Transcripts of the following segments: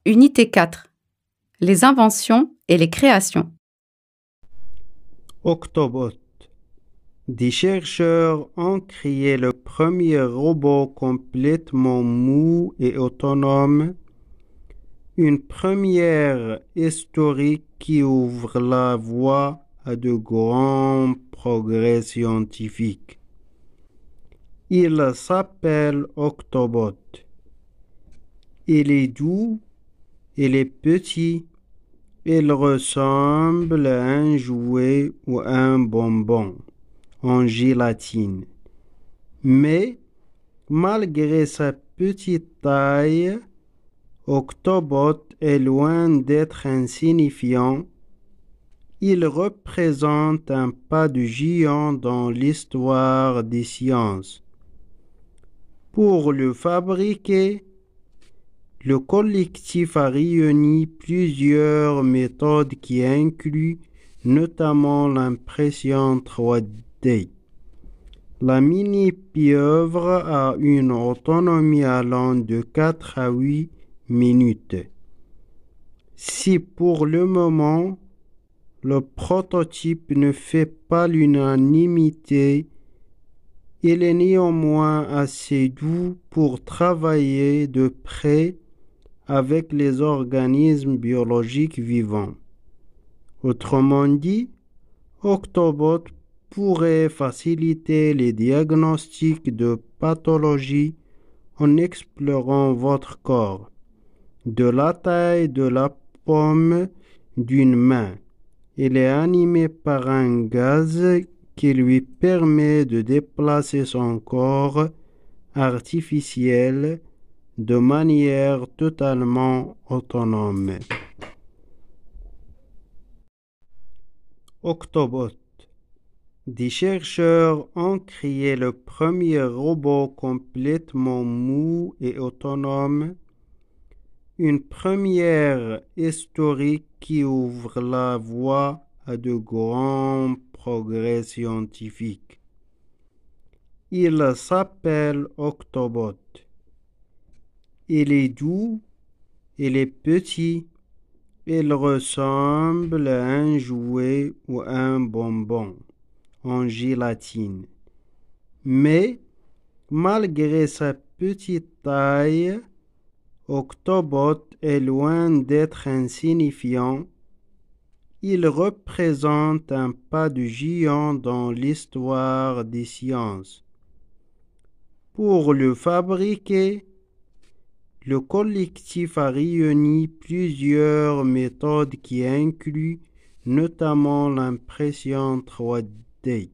Unité 4. Les inventions et les créations. Octobot. Des chercheurs ont créé le premier robot complètement mou et autonome, une première historique qui ouvre la voie à de grands progrès scientifiques. Il s'appelle Octobot. Il est doux, il est petit, il ressemble à un jouet ou un bonbon en gélatine. Mais, malgré sa petite taille, Octobot est loin d'être insignifiant. Il représente un pas de géant dans l'histoire des sciences. Pour le fabriquer, le collectif a réuni plusieurs méthodes qui incluent notamment l'impression 3D. La mini-pieuvre a une autonomie allant de 4 à 8 minutes. Si pour le moment, le prototype ne fait pas l'unanimité, il est néanmoins assez doux pour travailler de près avec les organismes biologiques vivants. Autrement dit, Octobot pourrait faciliter les diagnostics de pathologies en explorant votre corps, de la taille de la paume d'une main. Il est animé par un gaz qui lui permet de déplacer son corps artificiel de manière totalement autonome. Octobot. Des chercheurs ont créé le premier robot complètement mou et autonome, une première historique qui ouvre la voie à de grands progrès scientifiques. Il s'appelle Octobot. Il est doux, il est petit, il ressemble à un jouet ou un bonbon en gélatine. Mais, malgré sa petite taille, Octobot est loin d'être insignifiant. Il représente un pas de géant dans l'histoire des sciences. Pour le fabriquer, le collectif a réuni plusieurs méthodes qui incluent notamment l'impression 3D.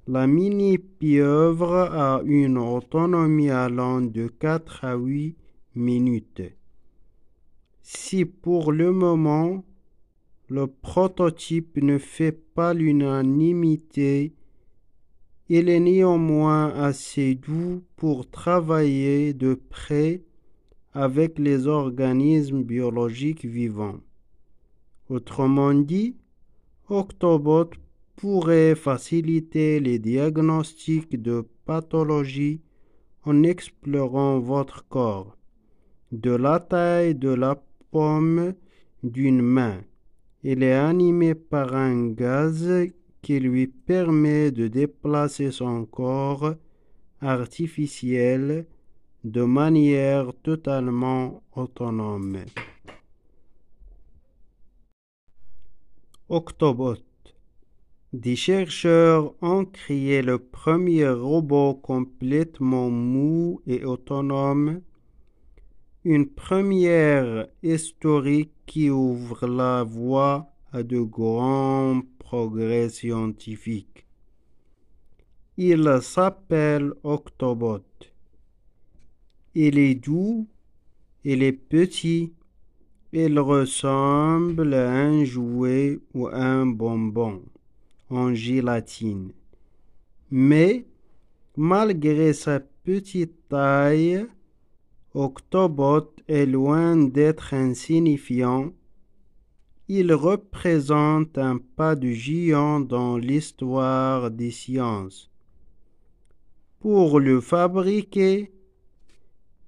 La mini-pieuvre a une autonomie allant de 4 à 8 minutes. Si pour le moment, le prototype ne fait pas l'unanimité, il est néanmoins assez doux pour travailler de près avec les organismes biologiques vivants. Autrement dit, Octobot pourrait faciliter les diagnostics de pathologies en explorant votre corps, de la taille de la paume d'une main. Il est animé par un gaz qui lui permet de déplacer son corps artificiel de manière totalement autonome. Octobot. Des chercheurs ont créé le premier robot complètement mou et autonome, une première historique qui ouvre la voie à de grands progrès scientifiques. Il s'appelle Octobot. Il est doux, il est petit, il ressemble à un jouet ou un bonbon en gélatine. Mais, malgré sa petite taille, Octobot est loin d'être insignifiant. Il représente un pas de géant dans l'histoire des sciences. Pour le fabriquer,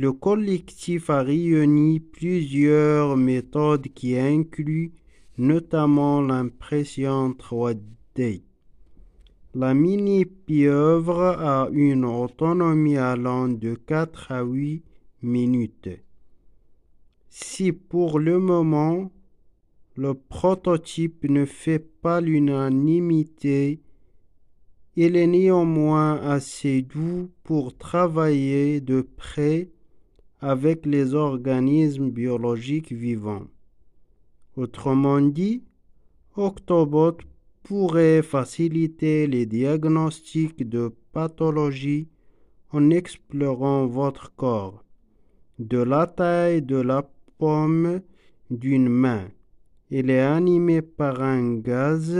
Le collectif a réuni plusieurs méthodes qui incluent notamment l'impression 3D. La mini-pieuvre a une autonomie allant de 4 à 8 minutes. Si pour le moment, le prototype ne fait pas l'unanimité, il est néanmoins assez doux pour travailler de près avec les organismes biologiques vivants. Autrement dit, Octobot pourrait faciliter les diagnostics de pathologie en explorant votre corps, de la taille de la paume d'une main. Il est animé par un gaz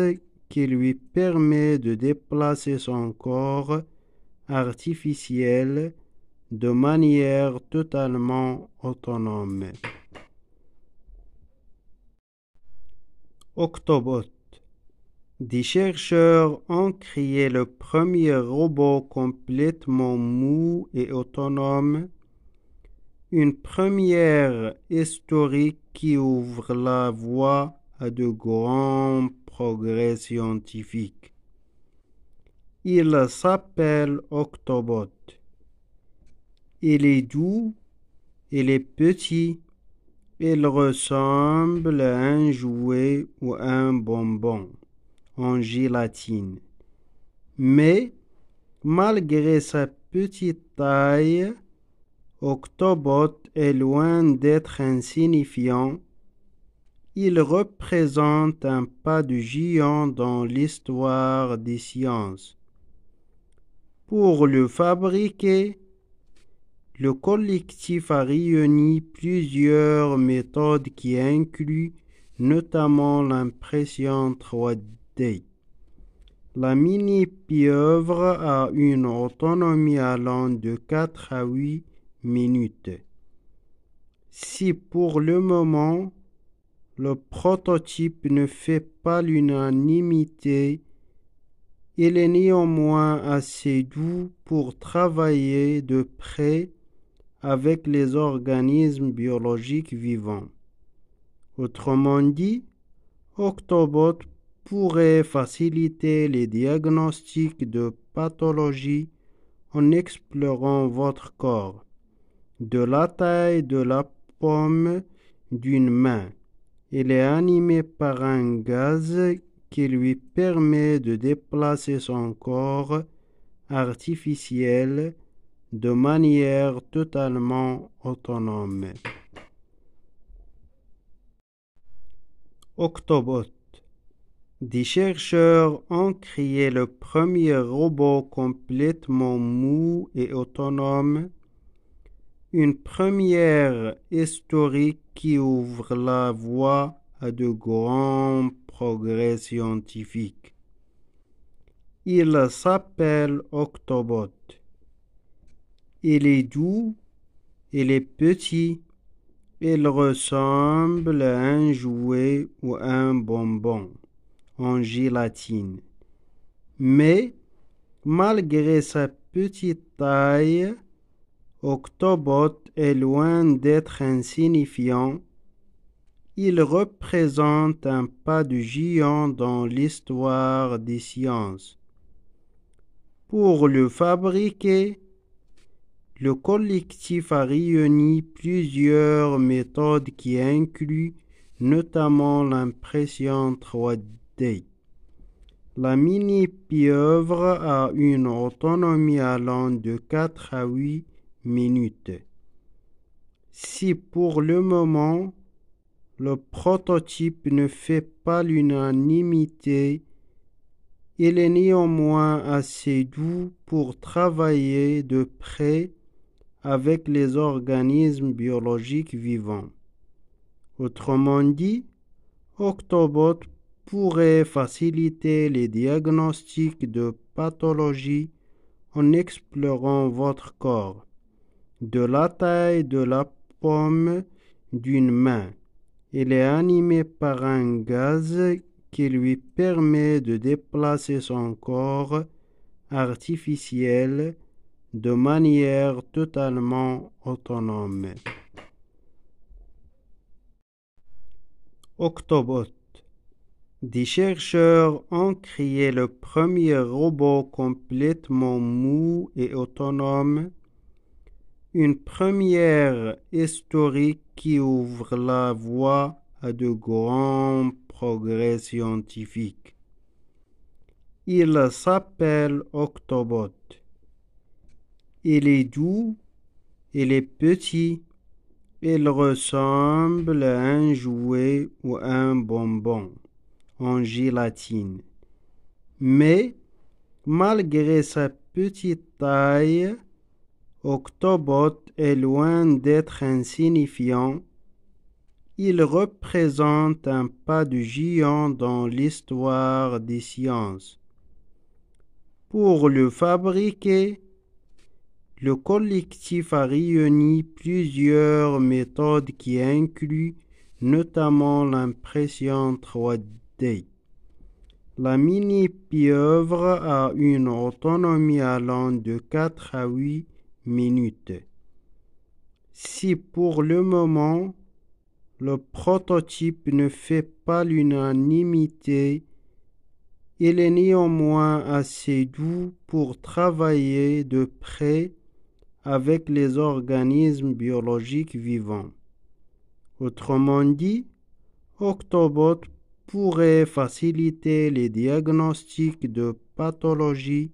qui lui permet de déplacer son corps artificiel de manière totalement autonome. Octobot. Des chercheurs ont créé le premier robot complètement mou et autonome, une première historique qui ouvre la voie à de grands progrès scientifiques. Il s'appelle Octobot. Il est doux, il est petit, il ressemble à un jouet ou un bonbon en gélatine. Mais, malgré sa petite taille, Octobot est loin d'être insignifiant. Il représente un pas de géant dans l'histoire des sciences. Pour le fabriquer, le collectif a réuni plusieurs méthodes qui incluent notamment l'impression 3D. La mini-pieuvre a une autonomie allant de 4 à 8 minutes. Si pour le moment, le prototype ne fait pas l'unanimité, il est néanmoins assez doux pour travailler de près avec les organismes biologiques vivants. Autrement dit, Octobot pourrait faciliter les diagnostics de pathologie en explorant votre corps, de la taille de la paume d'une main. Il est animé par un gaz qui lui permet de déplacer son corps artificiel de manière totalement autonome. Octobot. Des chercheurs ont créé le premier robot complètement mou et autonome, une première historique qui ouvre la voie à de grands progrès scientifiques. Il s'appelle Octobot. Il est doux, il est petit, il ressemble à un jouet ou un bonbon en gélatine. Mais, malgré sa petite taille, Octobot est loin d'être insignifiant. Il représente un pas de géant dans l'histoire des sciences. Pour le fabriquer, le collectif a réuni plusieurs méthodes qui incluent notamment l'impression 3D. La mini-pieuvre a une autonomie allant de 4 à 8 minutes. Si pour le moment, le prototype ne fait pas l'unanimité, il est néanmoins assez doux pour travailler de près avec les organismes biologiques vivants. Autrement dit, Octobot pourrait faciliter les diagnostics de pathologie en explorant votre corps, de la taille de la paume d'une main. Il est animé par un gaz qui lui permet de déplacer son corps artificiel de manière totalement autonome. Octobot. Des chercheurs ont créé le premier robot complètement mou et autonome, une première historique qui ouvre la voie à de grands progrès scientifiques. Il s'appelle Octobot. Il est doux, il est petit, il ressemble à un jouet ou à un bonbon en gélatine. Mais, malgré sa petite taille, Octobot est loin d'être insignifiant. Il représente un pas de géant dans l'histoire des sciences. Pour le fabriquer, le collectif a réuni plusieurs méthodes qui incluent notamment l'impression 3D. La mini-pieuvre a une autonomie allant de 4 à 8 minutes. Si pour le moment, le prototype ne fait pas l'unanimité, il est néanmoins assez doux pour travailler de près avec les organismes biologiques vivants. Autrement dit, Octobot pourrait faciliter les diagnostics de pathologies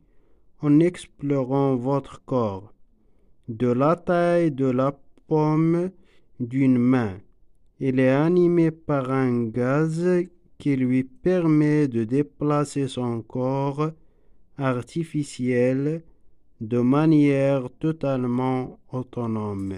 en explorant votre corps, de la taille de la paume d'une main. Il est animé par un gaz qui lui permet de déplacer son corps artificiel de manière totalement autonome.